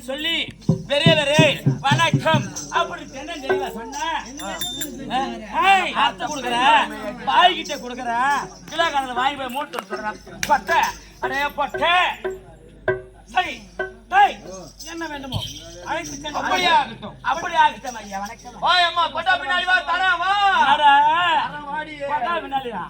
சொல்லி பெரியவரே வணக்கம் அப்படி அர்த்த கொடுக்குற பாய்கிட்ட கொடுக்குற கிலோ கணக்கில் வாங்கி போய் மூட்டு சொல்றேன் பட்டை அடைய பட்டை சரி என்ன வேண்டுமோ அழைத்து அப்படியே ஆகட்டும் ஐயா வணக்கம் ஓ அம்மா பட்டா பின்னாடி வா தரா வா பட்டா பின்னாடியா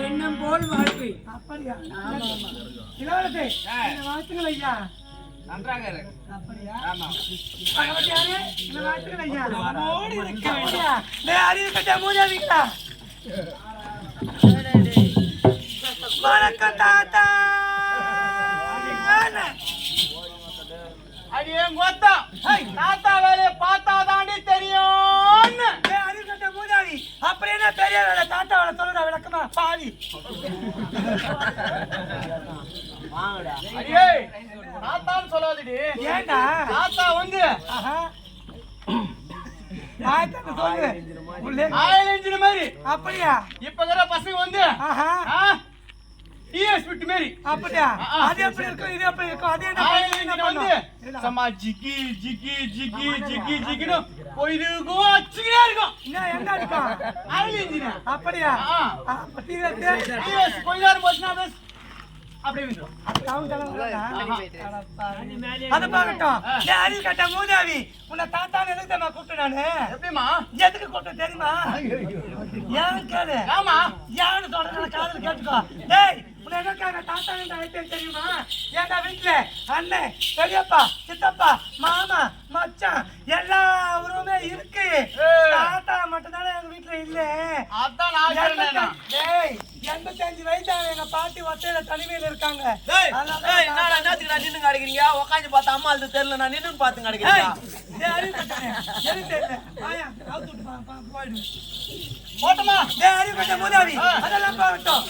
எண்ணம் போல் வாழ்க்கை அப்படியா இளவரசே வாழ்த்துக்கள் ஐயா நன்றாக இருக்கு அப்படியா ஆமா பகவதியாரே இந்த வாழ்த்துக்கள் ஐயா ஓடி இருக்க வேண்டியா டேய் அறிவு கட்ட மூஞ்சாதீங்களா வணக்கம் தாத்தா அடியே கோத்தா தாத்தா வேலையை பார்த்தா தாண்டி தெரியும் அறிவு கட்ட மூஞ்சாதி அப்படி என்ன பெரிய வேலை தாத்தா வேலை சொல்லுடா விளக்கமா பாதி அடியே தாத்தான்னு சொல்லாதடி ஏண்டா தாத்தா வந்து ஆயிரத்தி சொல்லு உள்ளே ஆயில் இன்ஜின் மாதிரி அப்படியா இப்ப இருக்கிற பசங்க வந்து டிஎஸ் மாதிரி அப்படியா அது எப்படி இருக்கும் இது எப்படி இருக்கும் அது என்ன ஆயில் என்ன இன்ஜின் வந்து பண்ணும் சமா ஜிகி ஜிகி ஜிகி ஜிகி ஜிகினு போயிருக்கும் அச்சுக்கிட்டே இருக்கும் என்ன என்ன இருக்கும் ஆயில் இன்ஜின் அப்படியா டிஎஸ் கொஞ்ச நேரம் போச்சுன்னா அப்படியே வந்துடும் அது பாக்கட்டும் அறிவு கட்ட மூதாவி உன்னை தாத்தான்னு எதுக்கு தான் கூப்பிட்டு நானு எப்படிமா எதுக்கு கூப்பிட்டு தெரியுமா ஏன்னு கேளு ஆமா ஏன்னு சொல்றேன் காதல் கேட்டுக்கோ டேய் உன்னை எதுக்காக தாத்தான்னு அழைப்பேன் தெரியுமா ஏன்டா வீட்டுல அண்ணன் பெரியப்பா சித்தப்பா மாமா மச்சான் எல்லா உறவுமே இருக்கு தாத்தா மட்டும்தானே எங்க வீட்டுல இல்ல அதான் நான் சொல்றேன் டேய் 85 வயசான எங்க பாட்டி ஒத்தையில தனிமையில இருக்காங்க நின்னு கிடைக்கிறீங்க உட்காந்து பார்த்தா அம்மா அது தெரியல நான் நின்னு பார்த்து கிடைக்கிறேன் போட்டமா முதலாளி அதெல்லாம் போகட்டும்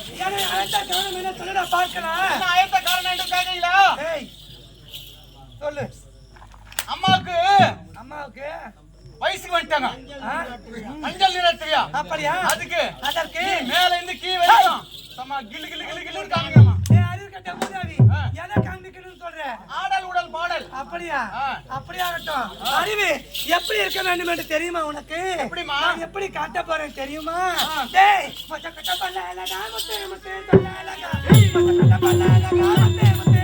சொல்லுடா பார்க்கலாம் ஆயத்த காரணம் என்று கேட்கல சொல்லு அம்மாவுக்கு அம்மாவுக்கு வயசுக்கு வந்துட்டாங்க மஞ்சள் நிறத்திரியா அப்படியா அதுக்கு அதற்கு மேல இருந்து கீ வரைக்கும் சமா கிளு கிளு கிளு கிளு காமிக்கமா அறிவு கட்ட முதலாளி எதை காமிக்கணும்னு சொல்ற ஆடல் உடல் பாடல் அப்படியா அப்படியாகட்டும் அறிவு எப்படி இருக்க வேண்டும் என்று தெரியுமா உனக்கு எப்படிமா நான் எப்படி காட்ட போறேன் தெரியுமா டேய் மச்ச கட்ட பல்லலடா முத்தே முத்தே சொல்லலடா மச்ச கட்ட பல்லலடா முத்தே முத்தே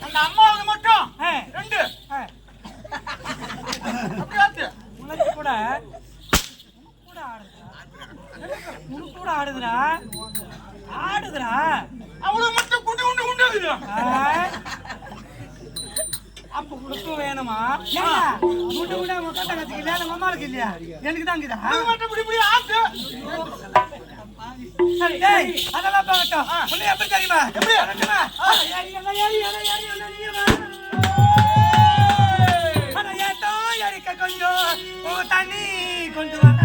அந்த அம்மாவுக்கு மட்டும் ரெண்டு உனக்கு கூட ஆடுதுடா ஆடுதுடா அவளுக்கு மட்டும் குண்டு குண்டு குண்டு அப்ப உனக்கும் வேணுமா குண்டு குண்டா முக்கா தங்கத்துக்கு இல்லையா நம்ம அம்மாவுக்கு இல்லையா எனக்கு தான் இருக்குதா மட்டும் இப்படி இப்படி ஆட்டு அதெல்லாம் பார்க்கட்டும் உன்னை எப்படி தெரியுமா எப்படி கொஞ்சம் தண்ணி கொண்டு வர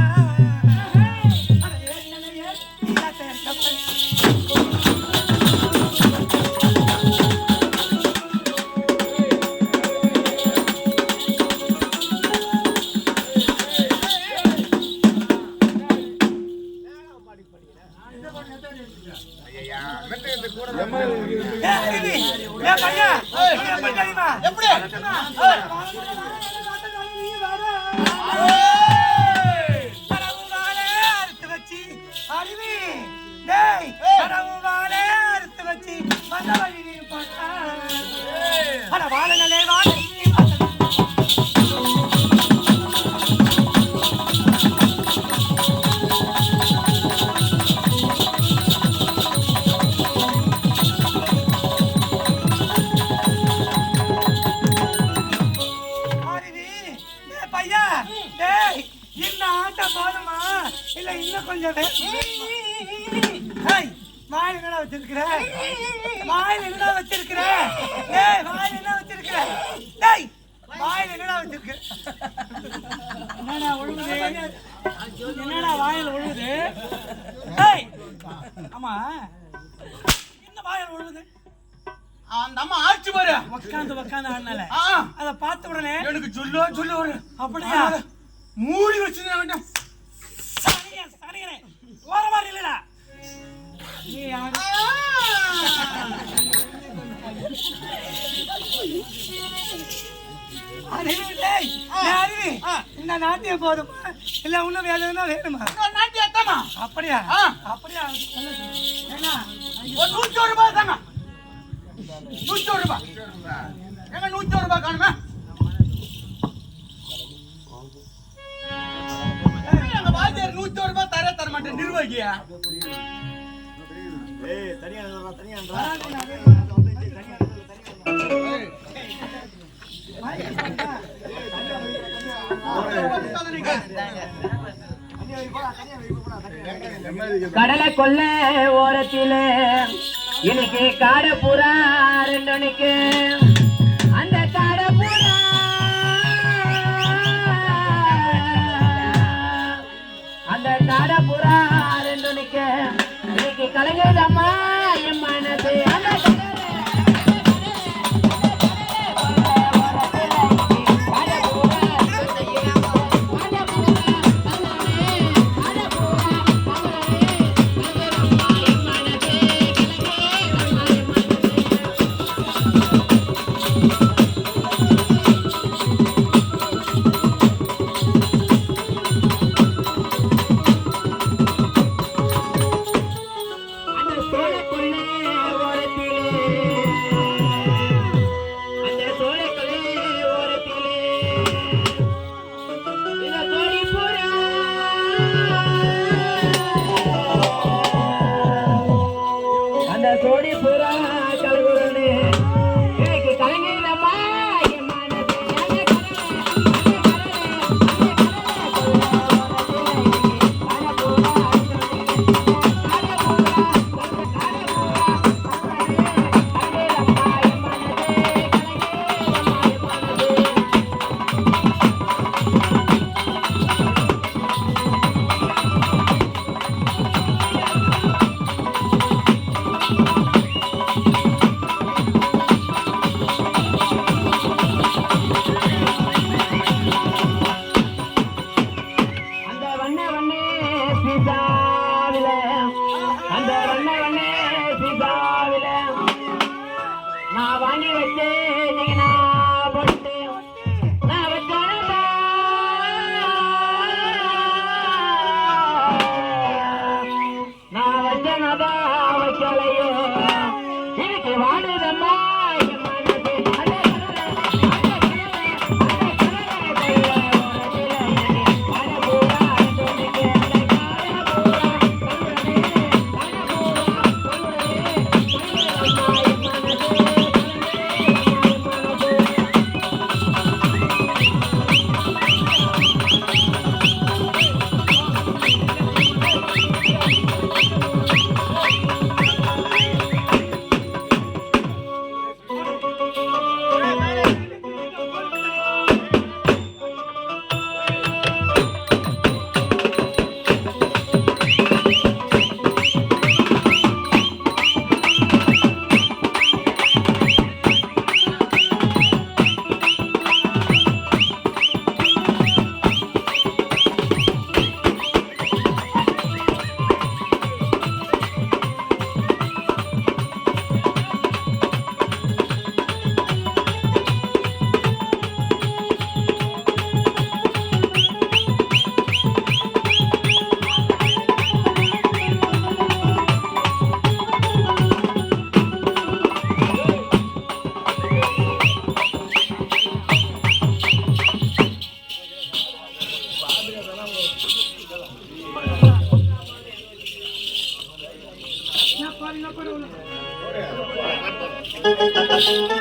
என்னடா வாயில ஒழுகுது ஆமா என்ன வாயில ஒழுகுது அந்த அம்மா ஆச்சு பாரு உட்காந்து ஆடினால அத பார்த்த உடனே எனக்கு சொல்லு அப்படியா மூடி வச்சுதான் வேண்டாம். சனியனே போற மாதிரி இல்லடா நீ யாரு? அறிவு டேய், டேய் அறிவு. இந்த நாட்டியம் போதுமா இல்ல இன்னும் வேற எதுனா வேணுமா? நாட்டி அத்தமா அப்படியா அப்படியா ஏன்னா ஒரு 101 ரூபாய் தாங்க. 101 ரூபாய் எங்க 101 ரூபாய் காணுமே. எங்க வாத்தியார் 101 ரூபாய் தர மாட்டேன் நிர்வாகியா. கடலை கொல்ல ஓரத்திலே இன்னைக்கு காடப்புறா 2 மணிக்கு அந்த காடப்புறா அந்த காடப்புறா 2 மணிக்கு இன்னைக்கு கலங்குதம்மா என் மனசு அந்த சோடி புறா கலகுரனே எனக்கு கலங்கிடமா என் மனசே நான் வாங்கி வச்சேன் நான் போட்டு நான் வச்சேன்டா நான் வச்சனதா வைக்கலையோ எனக்கு வாடுதம்மா என் மனசே நான்